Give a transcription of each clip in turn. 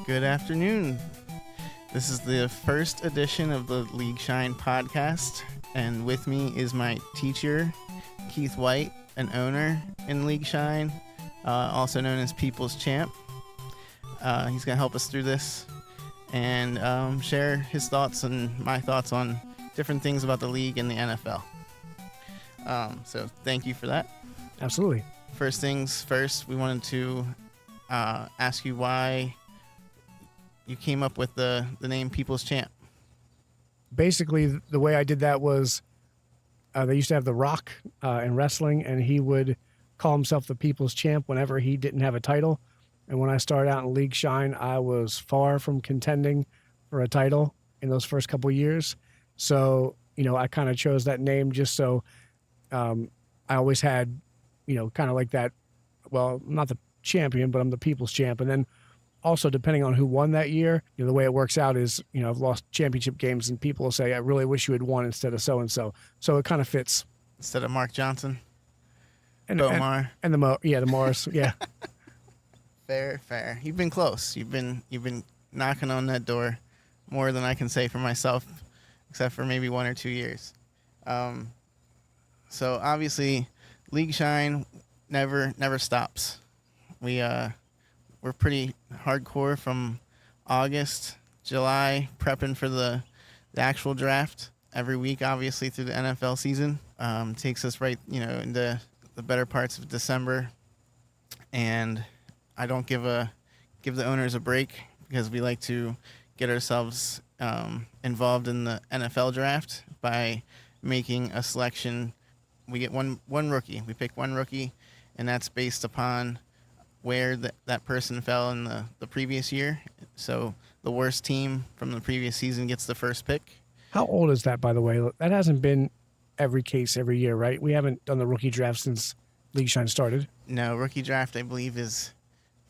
Good afternoon. This is the first edition of the League Shine podcast, and with me is my teacher, Keith White, an owner in League Shine, also known as People's Champ. He's going to help us through this and share his thoughts and my thoughts on different things about the league and the NFL. So thank you for that. Absolutely. First things first, we wanted to ask you why you came up with the name People's Champ. Basically, the way I did that was they used to have The Rock in wrestling, and he would call himself the People's Champ whenever he didn't have a title. And when I started out in League Shine, I was far from contending for a title in those first couple of years. So, I kind of chose that name just so I always had, kind of like that, well, not the champion, but I'm the People's Champ. And then also, depending on who won that year, the way it works out is, I've lost championship games and people will say, I really wish you had won instead of so-and-so. So it kind of fits. Instead of Mark Johnson? And Bomar? And the Mars, yeah. Fair. You've been close. You've been knocking on that door more than I can say for myself, except for maybe 1 or 2 years. So obviously, League Shine never stops. We're pretty hardcore from August, July, prepping for the actual draft every week, obviously, through the NFL season. Takes us right, into the better parts of December. And I don't give the owners a break because we like to get ourselves involved in the NFL draft by making a selection. We get one rookie. We pick one rookie, and that's based upon where that person fell in the previous year. So the worst team from the previous season gets the first pick. How old is that, by the way? That hasn't been every case every year, right? We haven't done the rookie draft since League Shine started. No, rookie draft, I believe, is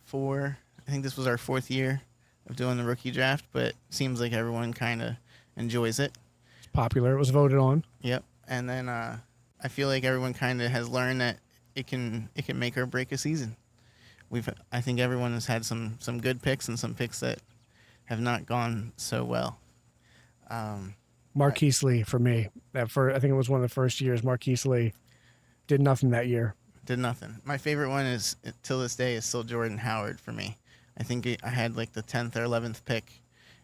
4. I think this was our 4th year of doing the rookie draft, but it seems like everyone kind of enjoys it. It's popular. It was voted on. Yep. And then I feel like everyone kind of has learned that it can make or break a season. I think everyone has had some good picks and some picks that have not gone so well. Marquise Lee for me. I think it was one of the first years. Marquise Lee did nothing that year. Did nothing. My favorite one is, till this day, is still Jordan Howard for me. I think I had like the 10th or 11th pick,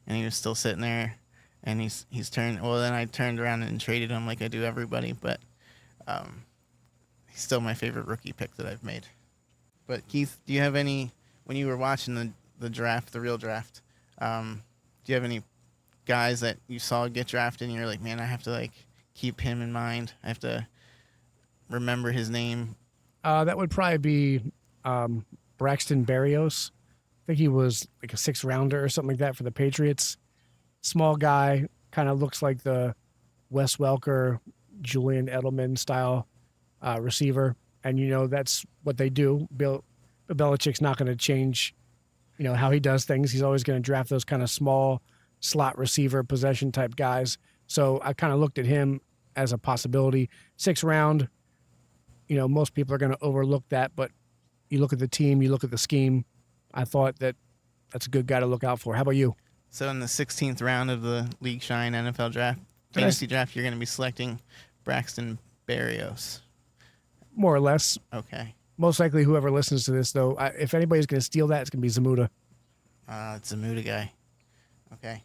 and he was still sitting there, and he's turned. Well, then I turned around and traded him like I do everybody, but he's still my favorite rookie pick that I've made. But Keith, do you have any, when you were watching the draft, the real draft, do you have any guys that you saw get drafted and you're like, man, I have to keep him in mind. I have to remember his name. That would probably be Braxton Berrios. I think he was like a 6th rounder or something like that for the Patriots. Small guy, kind of looks like the Wes Welker, Julian Edelman style receiver. And, that's what they do. Bill Belichick's not going to change, how he does things. He's always going to draft those kind of small slot receiver possession type guys. So I kind of looked at him as a possibility. 6th round, most people are going to overlook that. But you look at the team, you look at the scheme. I thought that's a good guy to look out for. How about you? So in the 16th round of the League Shine NFL draft, fantasy draft, you're going to be selecting Braxton Berrios. More or less. Okay. Most likely whoever listens to this, though, if anybody's going to steal that, it's going to be Zamuda. It's Zamuda guy. Okay.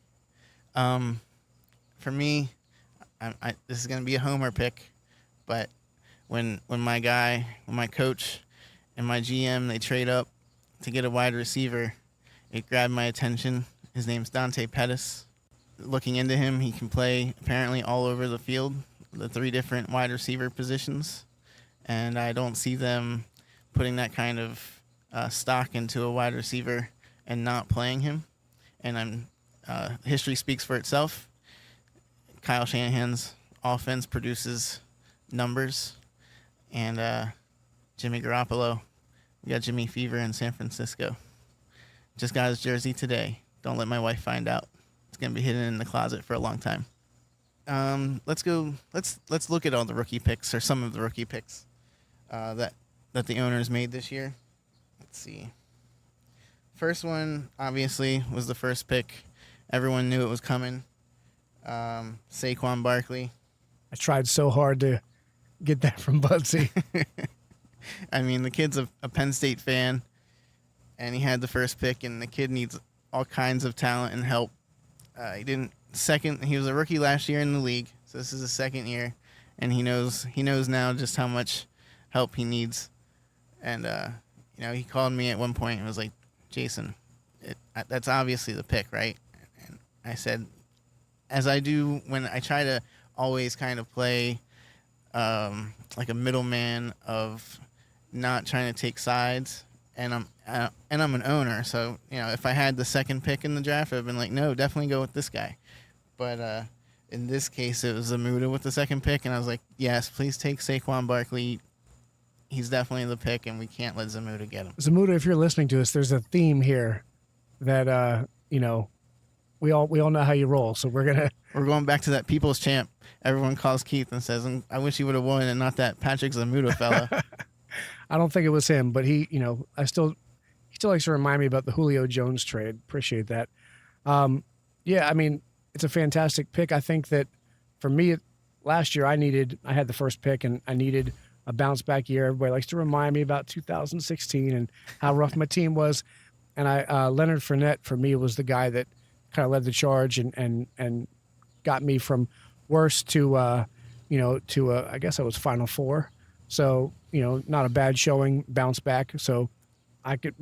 For me, this is going to be a homer pick, but when my coach and my GM, they trade up to get a wide receiver, it grabbed my attention. His name's Dante Pettis. Looking into him, he can play apparently all over the field, the 3 different wide receiver positions. And I don't see them putting that kind of stock into a wide receiver and not playing him. And history speaks for itself. Kyle Shanahan's offense produces numbers. And Jimmy Garoppolo, we got Jimmy Fever in San Francisco. Just got his jersey today. Don't let my wife find out. It's going to be hidden in the closet for a long time. Let's look at all the rookie picks, or some of the rookie picks that the owners made this year. Let's see. first one obviously was the first pick. Everyone knew it was coming. Saquon Barkley. I tried so hard to get that from Budsy. I mean, the kid's a Penn State fan, and he had the first pick, and the kid needs all kinds of talent and help. He was a rookie last year in the league, so this is his second year, and he knows now just how much help he needs. And he called me at one point and was like, Jason, that's obviously the pick, right? And I said, as I do when I try to always kind of play like a middleman of not trying to take sides, and I'm an owner, so if I had the second pick in the draft, I'd been like, no, definitely go with this guy. But in this case, it was Zamuda with the second pick, and I was like, yes, please take Saquon Barkley. He's definitely the pick, and we can't let Zamuda get him. Zamuda, if you're listening to us, there's a theme here that we all know how you roll, so we're going back to that people's champ. Everyone calls Keith and says, I wish he would have won, and not that Patrick Zamuda fella. I don't think it was him, but he still likes to remind me about the Julio Jones trade. Appreciate that. Yeah, I mean, it's a fantastic pick. I think that for me, last year I had the first pick, and I needed a bounce back year. Everybody likes to remind me about 2016 and how rough my team was. And Leonard Fournette for me was the guy that kind of led the charge and got me from worse to I guess I was Final Four. So, not a bad showing, bounce back. So I can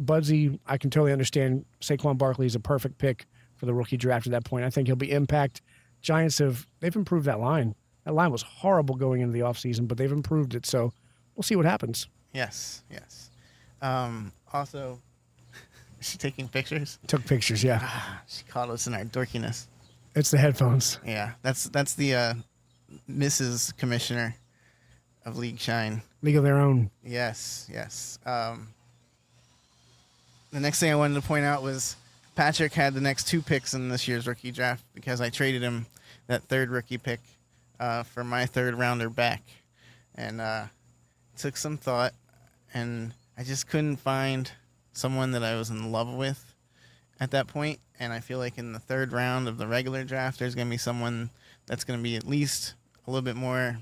totally understand Saquon Barkley is a perfect pick for the rookie draft at that point. I think he'll be impact. Giants they've improved that line. That line was horrible going into the offseason, but they've improved it. So we'll see what happens. Yes. Also, is she taking pictures? Took pictures, yeah. She caught us in our dorkiness. It's the headphones. Yeah, that's the Mrs. Commissioner of League Shine. League of Their Own. Yes. The next thing I wanted to point out was Patrick had the next two picks in this year's rookie draft because I traded him that third rookie pick for my third rounder back. And took some thought, and I just couldn't find someone that I was in love with at that point. And I feel like in the third round of the regular draft, there's going to be someone that's going to be at least a little bit more,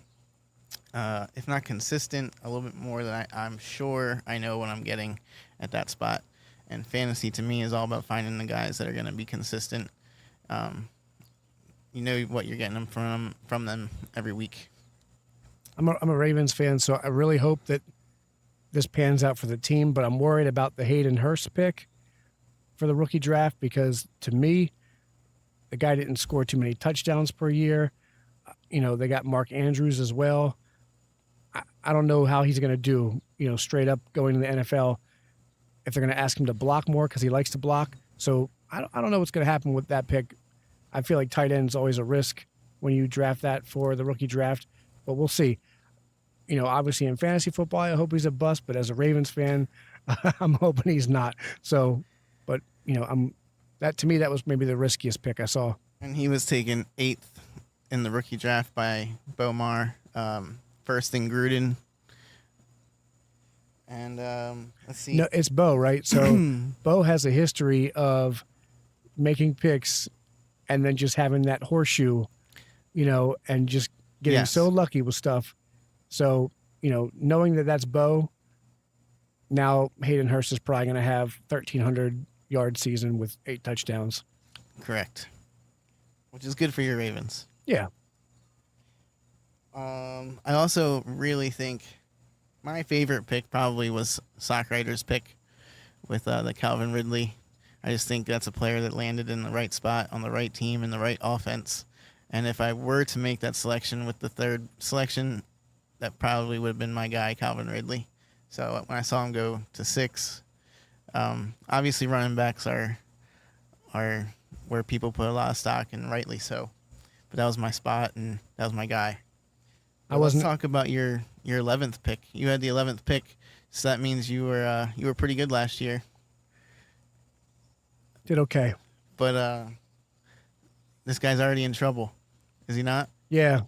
if not consistent, a little bit more that I'm sure I know what I'm getting at that spot. And fantasy to me is all about finding the guys that are going to be consistent. You know what you're getting them from them every week. I'm a Ravens fan, so I really hope that this pans out for the team, but I'm worried about the Hayden Hurst pick for the rookie draft because, to me, the guy didn't score too many touchdowns per year. They got Mark Andrews as well. I don't know how he's going to do, straight up going to the NFL, if they're going to ask him to block more because he likes to block. So I don't know what's going to happen with that pick. I feel like tight end's always a risk when you draft that for the rookie draft, but we'll see. Obviously in fantasy football, I hope he's a bust, but as a Ravens fan, I'm hoping he's not. So, but to me, that was maybe the riskiest pick I saw. And he was taken 8th in the rookie draft by Bomar, first in Gruden. And let's see. No, it's Bo, right? So Bo has a history of making picks and then just having that horseshoe, and just getting so lucky with stuff. So, knowing that that's Bo, now Hayden Hurst is probably going to have 1,300-yard season with 8 touchdowns. Correct. Which is good for your Ravens. Yeah. I also really think my favorite pick probably was Sockwriter's pick with the Calvin Ridley. I just think that's a player that landed in the right spot on the right team in the right offense. And if I were to make that selection with the third selection, that probably would have been my guy, Calvin Ridley. So when I saw him go to 6, obviously running backs are where people put a lot of stock, and rightly so. But that was my spot, and that was my guy. Let's talk about your 11th pick. You had the 11th pick, so that means you were pretty good last year. Did okay. But this guy's already in trouble, is he not? Yeah.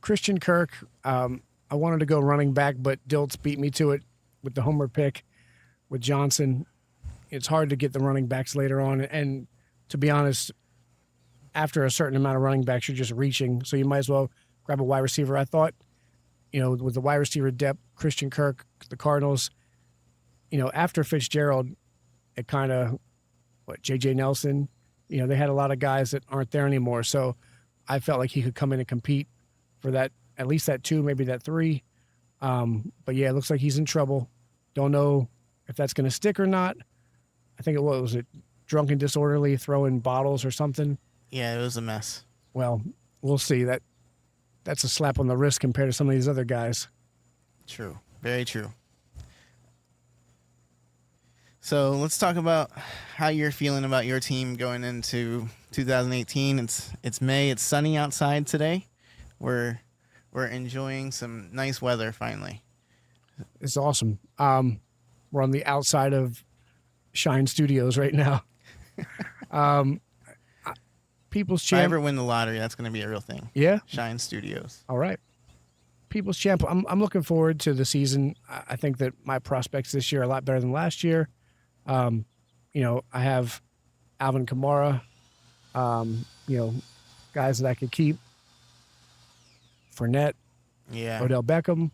Christian Kirk. I wanted to go running back, but Dilts beat me to it with the homer pick. with Johnson. It's hard to get the running backs later on. And to be honest, after a certain amount of running backs, you're just reaching. So you might as well grab a wide receiver. I thought, with the wide receiver depth, Christian Kirk, the Cardinals, after Fitzgerald, it kind of, J.J. Nelson, they had a lot of guys that aren't there anymore. So I felt like he could come in and compete for that, at least that 2, maybe that 3. But yeah, it looks like he's in trouble. Don't know if that's going to stick or not. I think was it drunk and disorderly, throwing bottles or something. Yeah, it was a mess. Well, we'll see. That's a slap on the wrist compared to some of these other guys. True. Very true. So let's talk about how you're feeling about your team going into 2018. It's May. It's sunny outside today. We're enjoying some nice weather finally. It's awesome. We're on the outside of Shine Studios right now. People's If I Champ. ever win the lottery, that's going to be a real thing. Yeah. Shine Studios. All right. People's Champ. I'm looking forward to the season. I think that my prospects this year are a lot better than last year. I have Alvin Kamara, guys that I could keep. Fournette, Yeah. Odell Beckham,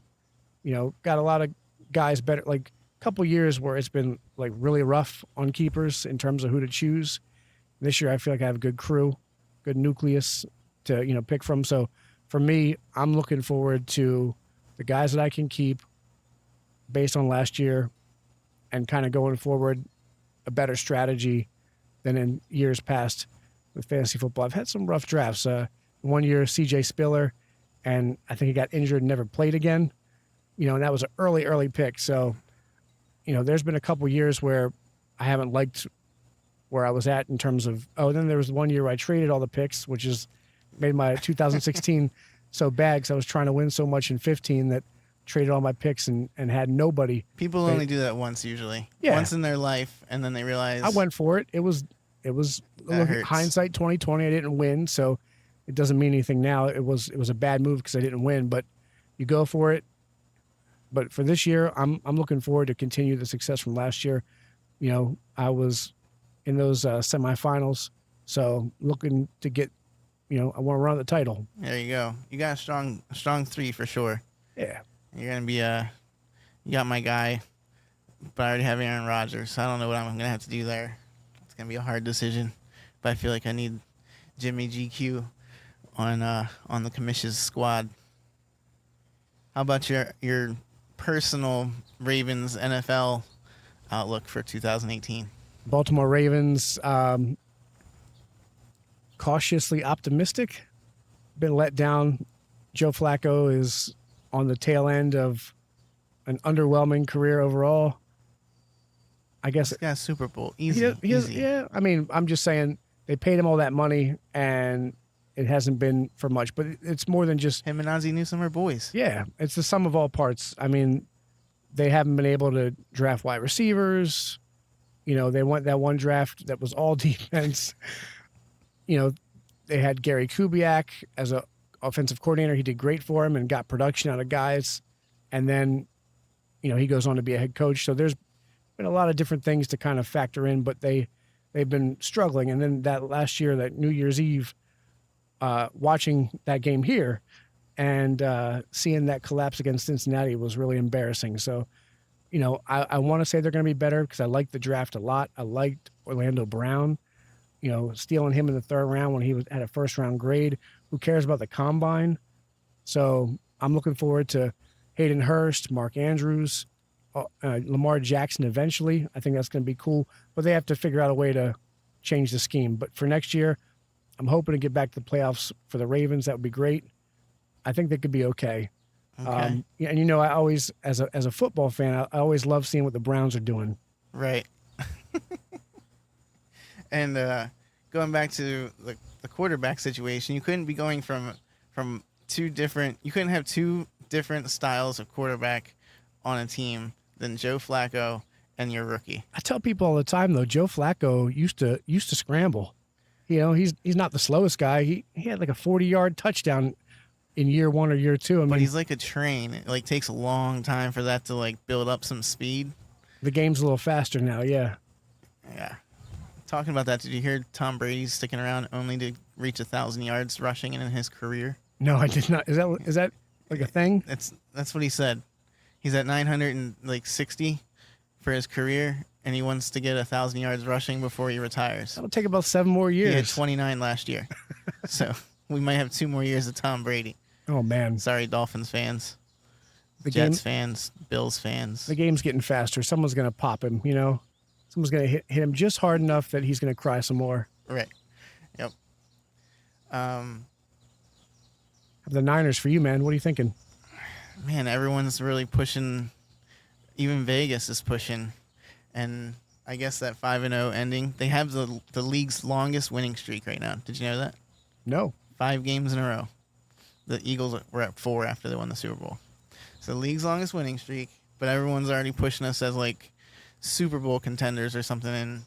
got a lot of guys better, like a couple years where it's been like really rough on keepers in terms of who to choose. This year, I feel like I have a good crew, good nucleus to, pick from. So for me, I'm looking forward to the guys that I can keep based on last year and kind of going forward a better strategy than in years past with fantasy football. I've had some rough drafts. One year, CJ Spiller, and I think he got injured and never played again. And that was an early pick. So, there's been a couple years where I haven't liked where I was at in terms of, then there was one year where I traded all the picks, which is made my 2016 so bad because I was trying to win so much in 15 that traded all my picks and had nobody. People only do that once usually. Yeah. Once in their life, and then they realize. I went for it. It was hurts. hindsight 2020. I didn't win, so it doesn't mean anything now. It was a bad move because I didn't win, but you go for it. But for this year, I'm looking forward to continue the success from last year. I was in those semifinals, so looking to get, I want to run the title. There you go. You got a strong 3 for sure. Yeah. You're gonna be you got my guy, but I already have Aaron Rodgers, so I don't know what I'm gonna have to do there. It's gonna be a hard decision, but I feel like I need Jimmy GQ on the commission's squad. How about your personal Ravens NFL outlook for 2018? Baltimore Ravens, cautiously optimistic. Been let down. Joe Flacco is on the tail end of an underwhelming career overall. I guess He's got a Super Bowl. Easy. Easy. Easy. Yeah, I mean, I'm just saying they paid him all that money and it hasn't been for much. But it's more than just Him and Ozzie Newsome are boys. Yeah, it's the sum of all parts. I mean, they haven't been able to draft wide receivers. They went that one draft that was all defense. They had Gary Kubiak as a offensive coordinator. He did great for him and got production out of guys. And then, he goes on to be a head coach. So there's been a lot of different things to kind of factor in, but they've been struggling. And then that last year, that New Year's Eve, watching that game here and seeing that collapse against Cincinnati was really embarrassing. So, I want to say they're going to be better because I liked the draft a lot. I liked Orlando Brown, stealing him in the 3rd round when he had a 1st-round grade. Who cares about the combine? So I'm looking forward to Hayden Hurst, Mark Andrews, Lamar Jackson eventually. I think that's going to be cool. But they have to figure out a way to change the scheme. But for next year, I'm hoping to get back to the playoffs for the Ravens. That would be great. I think they could be okay. Okay. And I always, as a football fan, I always love seeing what the Browns are doing. Right. And going back to the quarterback situation, you couldn't be going from you couldn't have 2 different styles of quarterback on a team than Joe Flacco and your rookie. I tell people all the time though, Joe Flacco used to scramble. He's not the slowest guy. He had like a 40-yard touchdown in year 1 or year 2. But he's like a train. It takes a long time for that to build up some speed. The game's a little faster now. Yeah. Yeah. Talking about that, did you hear Tom Brady's sticking around only to reach 1,000 yards rushing in his career? No, I did not. Is that like a thing? That's what he said. He's at 960 for his career, and he wants to get 1,000 yards rushing before he retires. That'll take about 7 more years. He had 29 last year, so we might have 2 more years of Tom Brady. Oh man. Sorry, Dolphins fans, The Jets game, fans, Bills fans. the game's getting faster. Someone's gonna pop him. Someone's gonna hit him just hard enough that he's gonna cry some more. Right. Yep. The Niners for you, man. What are you thinking? Man, everyone's really pushing. Even Vegas is pushing, and I guess that 5-0 ending. They have the league's longest winning streak right now. Did you know that? No. 5 games in a row. The Eagles were at 4 after they won the Super Bowl. So the league's longest winning streak, but everyone's already pushing us as like Super Bowl contenders or something, and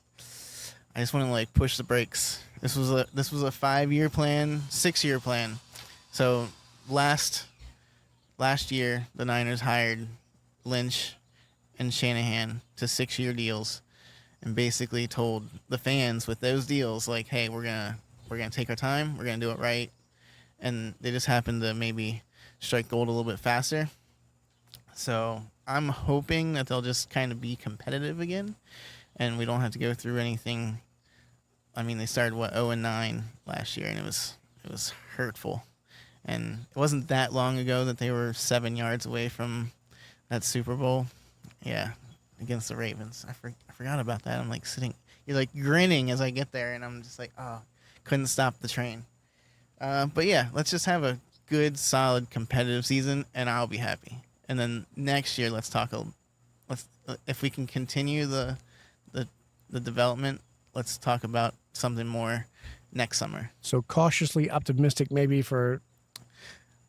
I just want to like push the brakes. This was a 5-year plan, 6-year plan. So last year the Niners hired Lynch and Shanahan to 6-year deals, and basically told the fans with those deals like, hey, we're gonna take our time, we're gonna do it right, and they just happened to maybe strike gold a little bit faster. So I'm hoping that they'll just kind of be competitive again, and we don't have to go through anything. I mean, they started 0-9 last year, and it was hurtful. And it wasn't that long ago that they were 7 yards away from that Super Bowl. Yeah, against the Ravens. I forgot about that. I'm like you're like grinning as I get there, and I'm just like, oh, couldn't stop the train. But yeah, let's just have a good, solid, competitive season, and I'll be happy. And then next year, if we can continue the development, let's talk about something more next summer. So cautiously optimistic, maybe for.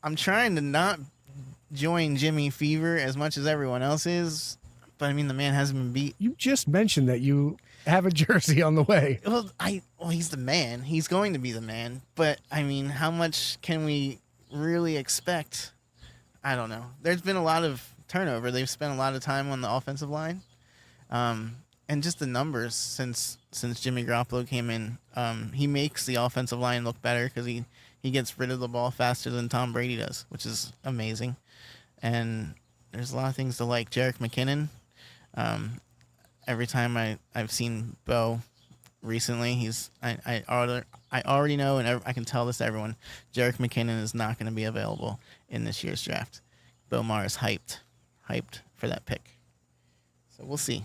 I'm trying to not join Jimmy Fever as much as everyone else is, but I mean, the man hasn't been beat. You just mentioned that you have a jersey on the way. Well, he's the man. He's going to be the man. But I mean, how much can we really expect? I don't know. There's been a lot of turnover. They've spent a lot of time on the offensive line, and just the numbers since Jimmy Garoppolo came in. He makes the offensive line look better because he gets rid of the ball faster than Tom Brady does, which is amazing. And there's a lot of things to like. Jerick McKinnon. Every time I've seen Bo recently, I already know, and I can tell this to everyone. Jerick McKinnon is not going to be available in this year's draft. Bo Mar is hyped for that pick. So we'll see.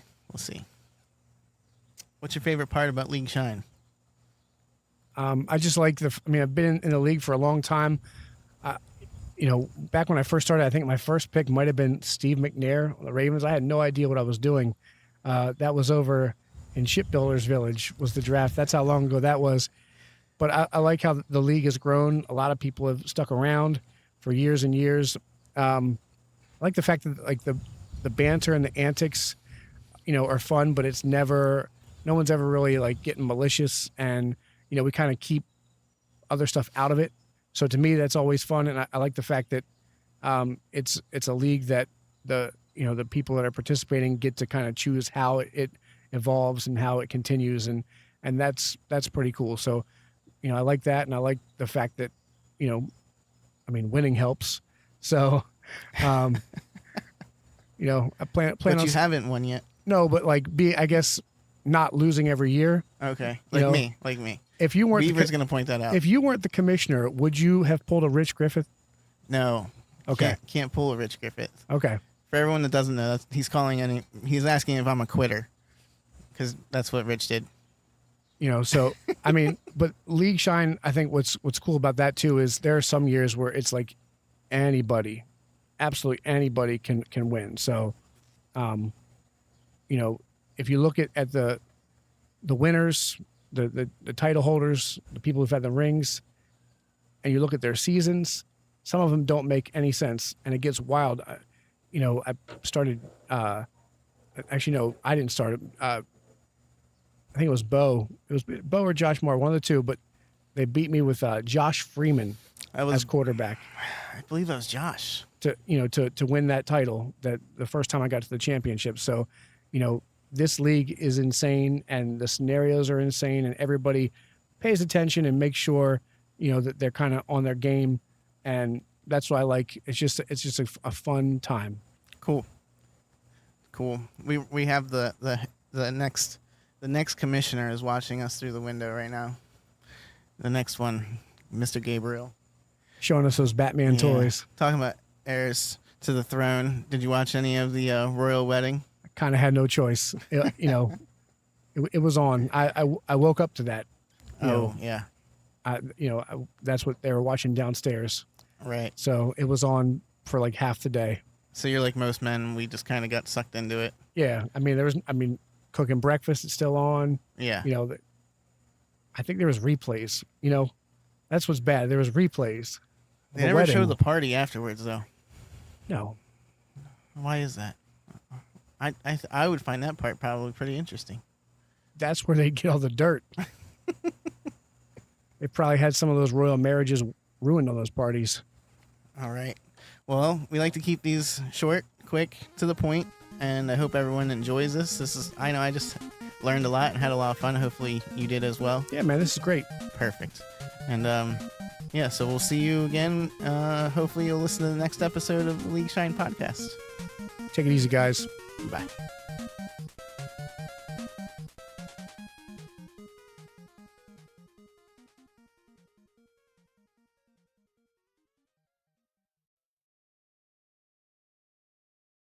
What's your favorite part about League Shine? I just like I've been in the league for a long time. Back when I first started, I think my first pick might have been Steve McNair, the Ravens. I had no idea what I was doing. That was over in Shipbuilders Village was the draft. That's how long ago that was. But I like how the league has grown. A lot of people have stuck around for years and years. I like the fact that like the banter and the antics, are fun, but it's no one's ever really like getting malicious, and we kind of keep other stuff out of it. So to me, that's always fun, and I like the fact that it's a league that the people that are participating get to kind of choose how it evolves and how it continues, and that's pretty cool. So I like that, and I like the fact that winning helps. So I plan But on you haven't won yet. No, but I guess not losing every year. Okay, like me. If you weren't Beaver's going to point that out. If you weren't the commissioner, would you have pulled a Rich Griffith? No. Okay. Can't pull a Rich Griffith. Okay. For everyone that doesn't know, he's asking if I'm a quitter, because that's what Rich did. So but League Shine, I think what's cool about that too is there are some years where it's like anybody, absolutely anybody can win. So, if you look at the winners, the title holders, the people who've had the rings, and you look at their seasons, some of them don't make any sense, and it gets wild. I started. Actually, no, I didn't start it. I think it was Bo. It was Bo or Josh Moore, one of the two. But they beat me with Josh Freeman as quarterback. I believe that was Josh. To win that title, that the first time I got to the championship. So, this league is insane and the scenarios are insane and everybody pays attention and makes sure, that they're kind of on their game. And that's what I like. It's just a fun time. Cool. We have the next commissioner is watching us through the window right now. The next one, Mr. Gabriel. Showing us those Batman toys. Talking about heirs to the throne. Did you watch any of the royal wedding? I kind of had no choice. It was on. I woke up to that. Yeah. That's what they were watching downstairs. Right. So it was on for like half the day. So you're like most men. We just kind of got sucked into it. Yeah. Cooking breakfast is still on. Yeah. I think there was replays. That's what's bad. There was replays. They never show the party afterwards, though. No. Why is that? I would find that part probably pretty interesting. That's where they get all the dirt. They probably had some of those royal marriages ruined on those parties. All right. Well, we like to keep these short, quick, to the point, and I hope everyone enjoys this. I know I just learned a lot and had a lot of fun. Hopefully you did as well. Yeah, man, this is great. Perfect. And so we'll see you again. Hopefully you'll listen to the next episode of the League Shine podcast. Take it easy, guys. Bye.